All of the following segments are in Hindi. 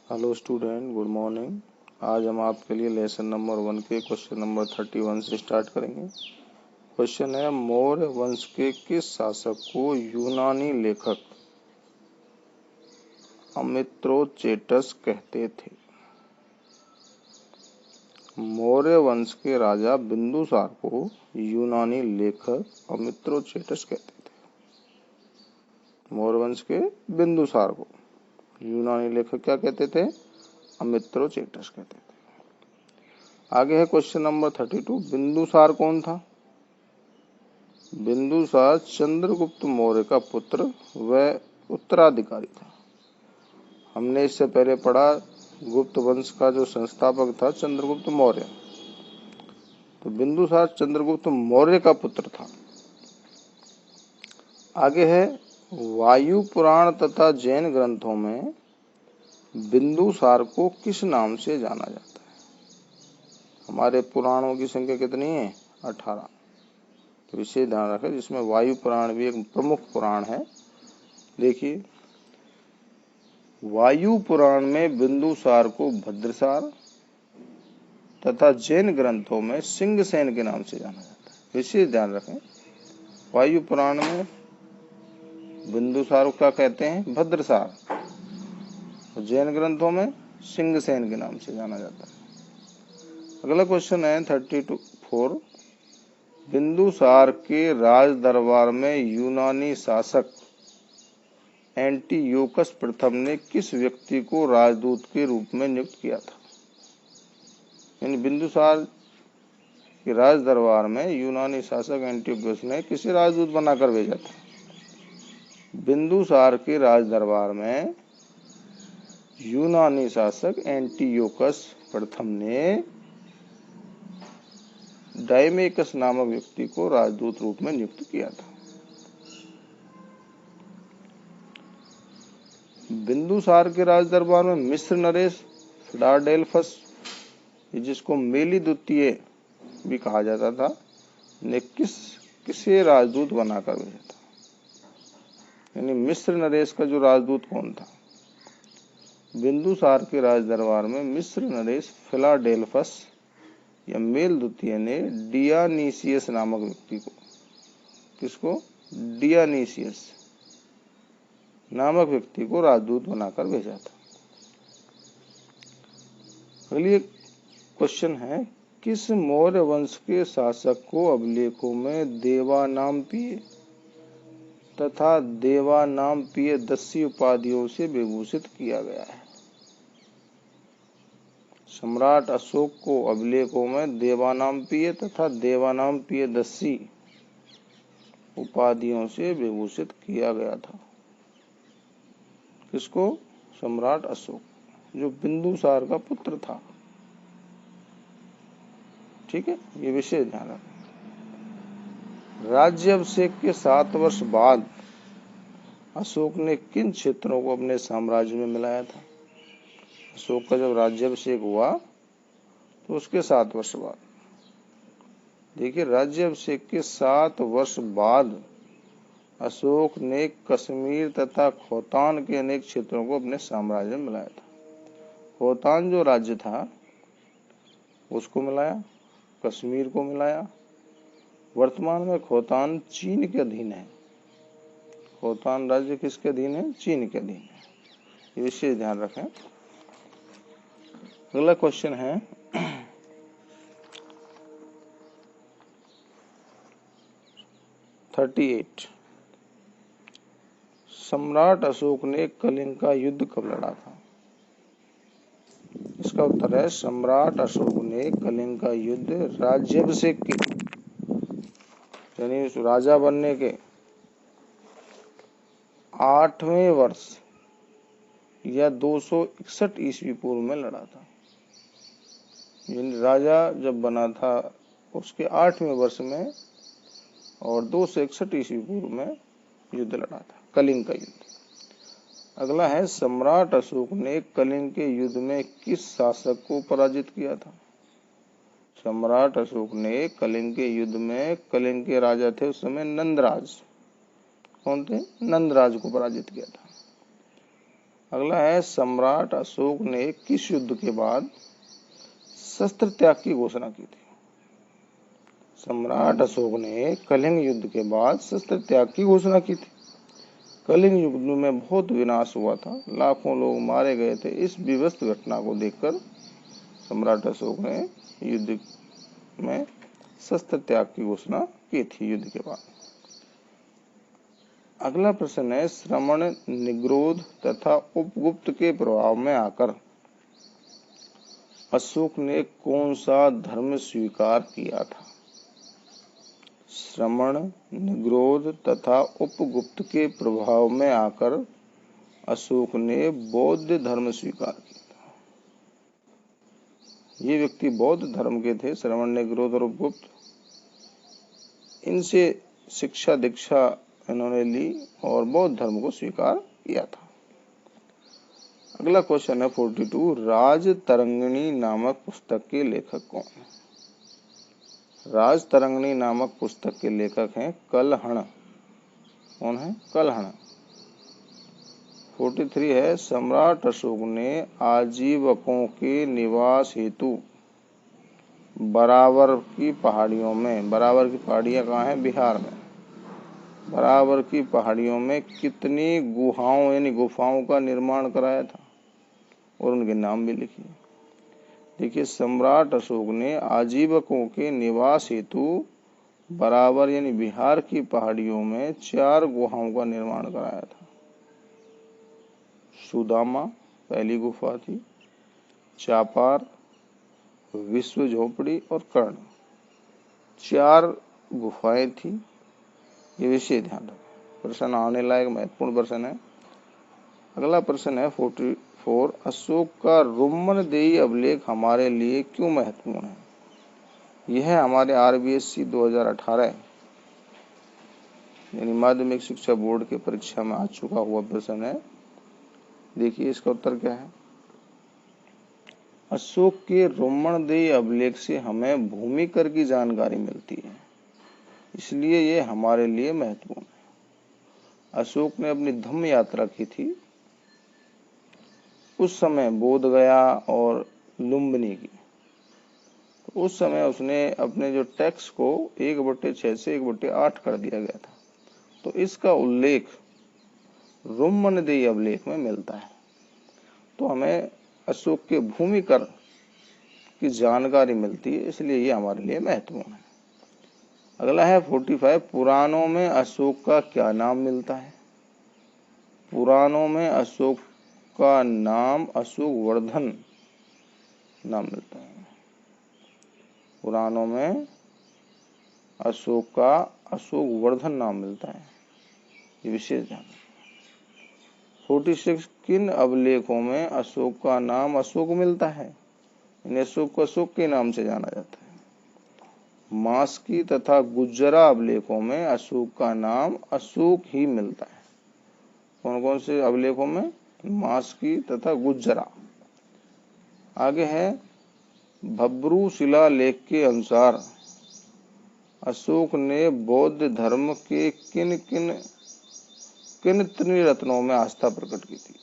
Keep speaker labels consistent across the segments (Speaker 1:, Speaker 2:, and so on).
Speaker 1: Hello student, good morning. आज हम आपके लिए लेसन नंबर 1 के क्वेश्चन नंबर 31 से स्टार्ट करेंगे। क्वेश्चन है, मौर्य वंश के किस शासक को यूनानी लेखक अमित्रोचेटस कहते थे? मौर्य वंश के राजा बिंदुसार को यूनानी लेखक अमित्रोचेटस कहते थे। मौर्य वंश के बिंदुसार को यूनानी लेखक क्या कहते थे? अमित्रोचेटस कहते थे। आगे है क्वेश्चन नंबर 32। बिंदुसार कौन था? बिंदुसार चंद्रगुप्त मौर्य का पुत्र व उत्तराधिकारी था। हमने इससे पहले पढ़ा, गुप्त वंश का जो संस्थापक था चंद्रगुप्त मौर्य, तो बिंदुसार चंद्रगुप्त मौर्य का पुत्र था। आगे है, वायु पुराण तथा जैन ग्रंथों में बिंदुसार को किस नाम से जाना जाता है? हमारे पुराणों की संख्या कितनी है? 18। तो इसे ध्यान रखें, जिसमें वायु पुराण भी एक प्रमुख पुराण है। देखिए, वायु पुराण में बिंदुसार को भद्रसार तथा जैन ग्रंथों में सिंहसेन के नाम से जाना जाता है। इसे ध्यान रखें, वायु पुराण में बिंदुसार को क्या कहते हैं? भद्रसार। जैन ग्रंथों में सिंहसेन के नाम से जाना जाता है। अगला क्वेश्चन है 34। बिंदुसार के राज दरबार में यूनानी शासक एंटियोकस प्रथम ने किस व्यक्ति को राजदूत के रूप में नियुक्त किया था? यानी बिंदुसार के राज दरबार में यूनानी शासक एंटियोकस ने किसे राजदूत बनाकर भेजा था? बिंदुसार के राज दरबार में यूनानी शासक एंटियोकस प्रथम ने डायमेकस नामक व्यक्ति को राजदूत रूप में नियुक्त किया था। बिंदुसार के राज दरबार में मिस्र नरेश फिलाडेल्फस, जिसको मेली द्वितीय भी कहा जाता था, ने किसे राजदूत बनाकर भेजा था? यानी मिस्र नरेश का जो राजदूत कौन था? बिंदुसार के राज दरबार में मिस्र नरेश फिलाडेल्फस या मेल द्वितीय ने डियानीसियस नामक व्यक्ति को, किसको? डियानीसियस नामक व्यक्ति को राजदूत बनाकर भेजा था। अगली क्वेश्चन है, किस मौर्य वंश के शासक को अभिलेखों में देवानामपीय तथा देवानामपीय दस्सी उपाधियों से विभूषित किया गया है? सम्राट अशोक को अभिलेखों में देवानामपीय तथा देवानामपीय दस्सी उपाधियों से विभूषित किया गया था। किसको? सम्राट अशोक, जो बिंदुसार का पुत्र था। ठीक है, ये विषय ध्यान रखें। राज्याभिषेक के 7 वर्ष बाद अशोक ने किन क्षेत्रों को अपने साम्राज्य में मिलाया था? अशोक का जब राज्याभिषेक हुआ तो उसके 7 वर्ष बाद, देखिए, राज्याभिषेक के 7 वर्ष बाद अशोक ने कश्मीर तथा खोतान के अनेक क्षेत्रों को अपने साम्राज्य में मिलाया था। खोतान जो राज्य था उसको मिलाया, कश्मीर को मिलाया। वर्तमान में खोतान चीन के अधीन है। खोतान राज्य किसके अधीन है? चीन के अधीन है। ये विषय ध्यान रखें। अगला क्वेश्चन है 38। सम्राट अशोक ने कलिंग का युद्ध कब लड़ा था? इसका उत्तर है, सम्राट अशोक ने कलिंग का युद्ध राज्याभिषेक के, यानी राजा बनने के 8वें वर्ष या 261 ईस्वी पूर्व में लड़ा था। यानी राजा जब बना था उसके 8वें वर्ष में और 261 ईस्वी पूर्व में युद्ध लड़ा था, कलिंग का युद्ध। अगला है, सम्राट अशोक ने कलिंग के युद्ध में किस शासक को पराजित किया था? सम्राट अशोक ने कलिंग के युद्ध में, कलिंग के राजा थे उस समय नंदराज, कौन थे? नंदराज को पराजित किया था। अगला है सम्राट अशोक ने किस युद्ध के बाद शस्त्र त्याग की घोषणा की थी? सम्राट अशोक ने कलिंग युद्ध के बाद शस्त्र त्याग की घोषणा की थी। कलिंग युद्ध में बहुत विनाश हुआ था, लाखों लोग मारे गए थे। इस विध्वंस घटना को देखकर सम्राट अशोक ने युद्ध में शस्त्र त्याग की घोषणा की थी युद्ध के बाद। अगला प्रश्न है श्रमण, निग्रोध तथा उपगुप्त के प्रभाव में आकर अशोक ने कौन सा धर्म स्वीकार किया था? श्रमण, निग्रोध तथा उपगुप्त के प्रभाव में आकर अशोक ने बौद्ध धर्म स्वीकार किया था। ये व्यक्ति बौद्ध धर्म के थे, श्रमण, निग्रोध और उपगुप्त। इनसे शिक्षा दीक्षा इन्होंने ली और बौद्ध धर्म को स्वीकार किया था। अगला क्वेश्चन है 42, राजतरंगिणी नामक पुस्तक के लेखक कौन है? राजतरंगिणी नामक पुस्तक के लेखक हैं कल्हण। कौन है? कल्हण। 43 है सम्राट अशोक ने आजीवकों के निवास हेतु बराबर की पहाड़ियों में, बराबर की पहाड़ियां कहाँ हैं? बिहार में। बराबर की पहाड़ियों में कितनी गुहाओं यानी गुफाओं का निर्माण कराया था और उनके नाम भी लिखिए। देखिए, सम्राट अशोक ने आजीवकों के निवास हेतु बराबर यानी बिहार की पहाड़ियों में 4 गुहाओं का निर्माण कराया था। सुदामा पहली गुफा थी, चापार, विश्व झोपड़ी और कर्ण, 4 गुफाएं थी। ये विषय ध्यान रखें, प्रश्न आने लायक महत्वपूर्ण प्रश्न है। अगला प्रश्न है 44, अशोक का रुम्मनदेही अभिलेख हमारे लिए क्यों महत्वपूर्ण है? यह हमारे RBSC 2018 यानी माध्यमिक शिक्षा बोर्ड के परीक्षा में आ चुका हुआ प्रश्न है। देखिए इसका उत्तर क्या है। अशोक के रुम्मनदेही अभिलेख से हमें भूमि कर की जानकारी मिलती है, इसलिए ये हमारे लिए महत्वपूर्ण है। अशोक ने अपनी धम्म यात्रा की थी, उस समय बोध गया और लुम्बिनी की। तो उस समय उसने अपने जो टैक्स को 1/6 से 1/8 कर दिया गया था। तो इसका उल्लेख रुम्मनदेही अभिलेख में मिलता है। तो हमें अशोक के भूमि कर की जानकारी मिलती है, इसलिए ये हमारे लिए महत्वपूर्ण है। अगला है 45, पुराणों में अशोक का क्या नाम मिलता है? पुराणों में अशोक का नाम अशोक वर्धन नाम मिलता है। पुराणों में अशोक का अशोक वर्धन नाम मिलता है, ये विशेष ध्यान। 46, किन अभिलेखों में अशोक का नाम अशोक मिलता है? इन्हें अशोक को अशोक के नाम से जाना जाता है। मास्की तथा गुज्जरा अभिलेखों में अशोक का नाम अशोक ही मिलता है। कौन कौन से अभिलेखों में? मास्की तथा गुज्जरा। आगे है भब्रू शिलालेख के अनुसार अशोक ने बौद्ध धर्म के किन त्रिरत्नों में आस्था प्रकट की थी?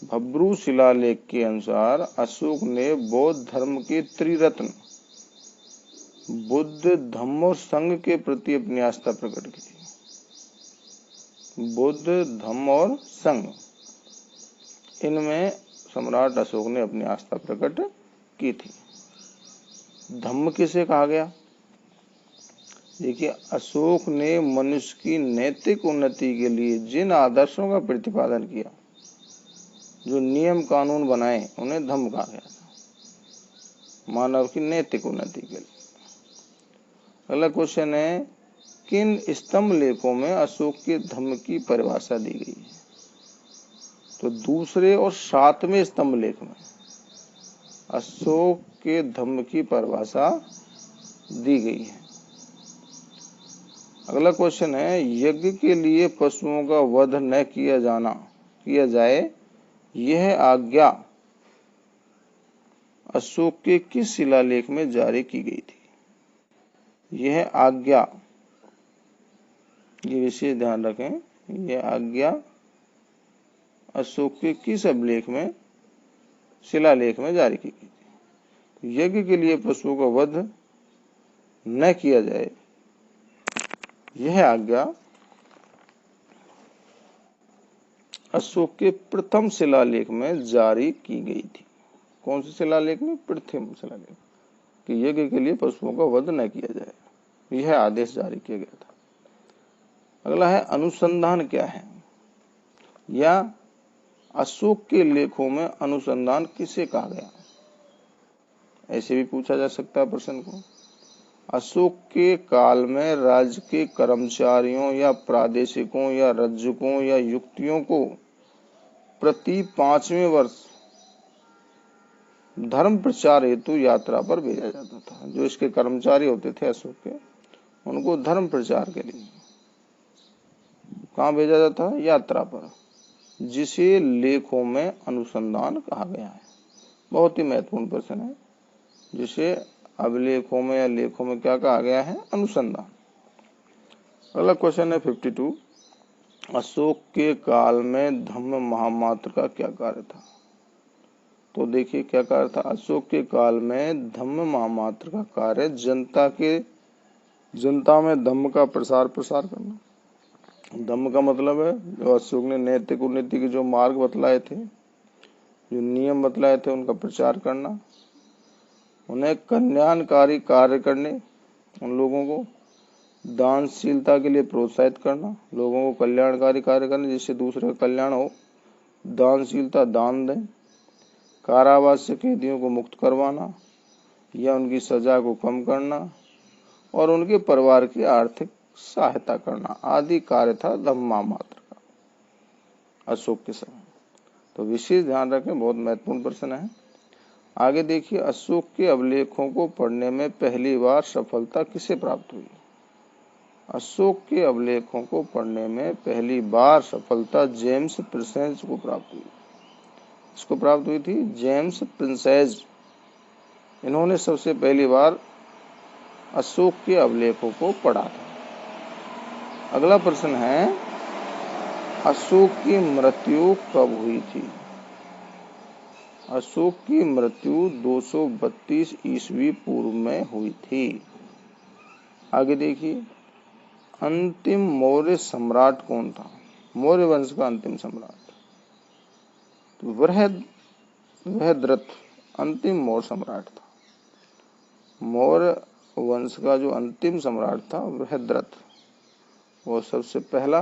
Speaker 1: भब्रू शिलालेख के अनुसार अशोक ने बौद्ध धर्म के त्रिरत्न बुद्ध, धम्म और संघ के प्रति अपनी आस्था प्रकट की थी। बुद्ध, धम्म और संघ, इनमें सम्राट अशोक ने अपनी आस्था प्रकट की थी। धम्म किसे कहा गया? देखिए, अशोक ने मनुष्य की नैतिक उन्नति के लिए जिन आदर्शों का प्रतिपादन किया, जो नियम कानून बनाए, उन्हें धम्म कहा गया था, मानव की नैतिक उन्नति के लिए। अगला क्वेश्चन है, किन स्तंभ लेखों में अशोक के धम्म की परिभाषा दी गई है? तो दूसरे और 7वें स्तंभ लेख में अशोक के धम्म की परिभाषा दी गई है। अगला क्वेश्चन है, यज्ञ के लिए पशुओं का वध न किया जाए, यह आज्ञा अशोक के किस शिलालेख में जारी की गई थी? यह आज्ञा, ये विशेष ध्यान रखें, यह आज्ञा अशोक के किस अभिलेख में, शिलालेख में जारी की गई थी। यज्ञ के लिए पशुओं का वध न किया जाए, यह आज्ञा अशोक के प्रथम शिलालेख में जारी की गई थी। कौन से शिलालेख में? प्रथम शिलालेख, कि यज्ञ के लिए पशुओं का वध न किया जाए, यह आदेश जारी किया गया था। अगला है अनुसंधान क्या है, या अशोक के लेखों में अनुसंधान किसे कहा गया। ऐसे भी पूछा जा सकता है प्रश्न को। अशोक के काल में राज्य के कर्मचारियों या प्रादेशिकों या रज्जुकों या युक्तियों को प्रति 5वें वर्ष धर्म प्रचार हेतु यात्रा पर भेजा जाता था। जो इसके कर्मचारी होते थे अशोक के, उनको धर्म प्रचार के लिए कहाँ भेजा जाता है? यात्रा पर, जिसे लेखों में अनुसंधान कहा गया है। बहुत ही महत्वपूर्ण प्रश्न है, जिसे अभिलेखों में या लेखों में क्या कहा गया है? अनुसंधान। अगला क्वेश्चन है 52। अशोक के काल में धम्म महामात्र का क्या कार्य था। तो देखिए क्या कार्य था। अशोक के काल में धम्म महामात्र का कार्य जनता में धम्म का प्रसार करना। धम्म का मतलब है जो अशोक ने नैतिक उन्नति के जो मार्ग बतलाए थे, जो नियम बतलाए थे, उनका प्रचार करना, उन्हें कल्याणकारी कार्य करने, उन लोगों को दानशीलता के लिए प्रोत्साहित करना, लोगों को कल्याणकारी कार्य करने जिससे दूसरे का कल्याण हो, दानशीलता, दान दें, कारावास से कैदियों को मुक्त करवाना या उनकी सजा को कम करना और उनके परिवार की आर्थिक सहायता करना आदि कार्य था धम्म महामात्र का अशोक के समय। तो विशेष ध्यान रखें, बहुत महत्वपूर्ण प्रश्न है। आगे देखिए, अशोक के अभिलेखों को पढ़ने में पहली बार सफलता किसे प्राप्त हुई। अशोक के अभिलेखों को पढ़ने में पहली बार सफलता जेम्स प्रिंसेस को प्राप्त हुई। इसको प्राप्त हुई थी जेम्स प्रिंसेस। इन्होंने सबसे पहली बार अशोक के अभिलेखों को पढ़ा था। अगला प्रश्न है, अशोक की मृत्यु कब हुई थी। अशोक की मृत्यु 232 ईस्वी पूर्व में हुई थी। आगे देखिए, अंतिम मौर्य सम्राट कौन था। मौर्य वंश का अंतिम सम्राट तो बृहद्रथ अंतिम मौर्य सम्राट था। मौर्य वंश का जो अंतिम सम्राट था बृहद्रथ, वो सबसे पहला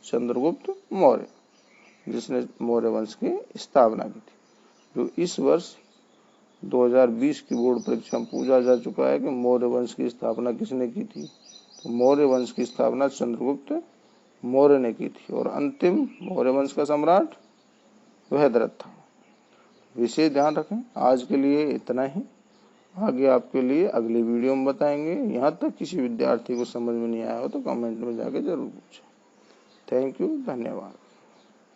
Speaker 1: चंद्रगुप्त मौर्य, जिसने मौर्य वंश की स्थापना की थी। जो इस वर्ष 2020 की बोर्ड परीक्षा में पूछा जा चुका है कि मौर्य वंश की स्थापना किसने की थी। तो मौर्य वंश की स्थापना चंद्रगुप्त मौर्य ने की थी और अंतिम मौर्य वंश का सम्राट बृहद्रथ था। विशेष ध्यान रखें। आज के लिए इतना ही, आगे आपके लिए अगली वीडियो में बताएंगे। यहाँ तक किसी विद्यार्थी को समझ में नहीं आया हो तो कमेंट में जाके जरूर पूछें। थैंक यू, धन्यवाद।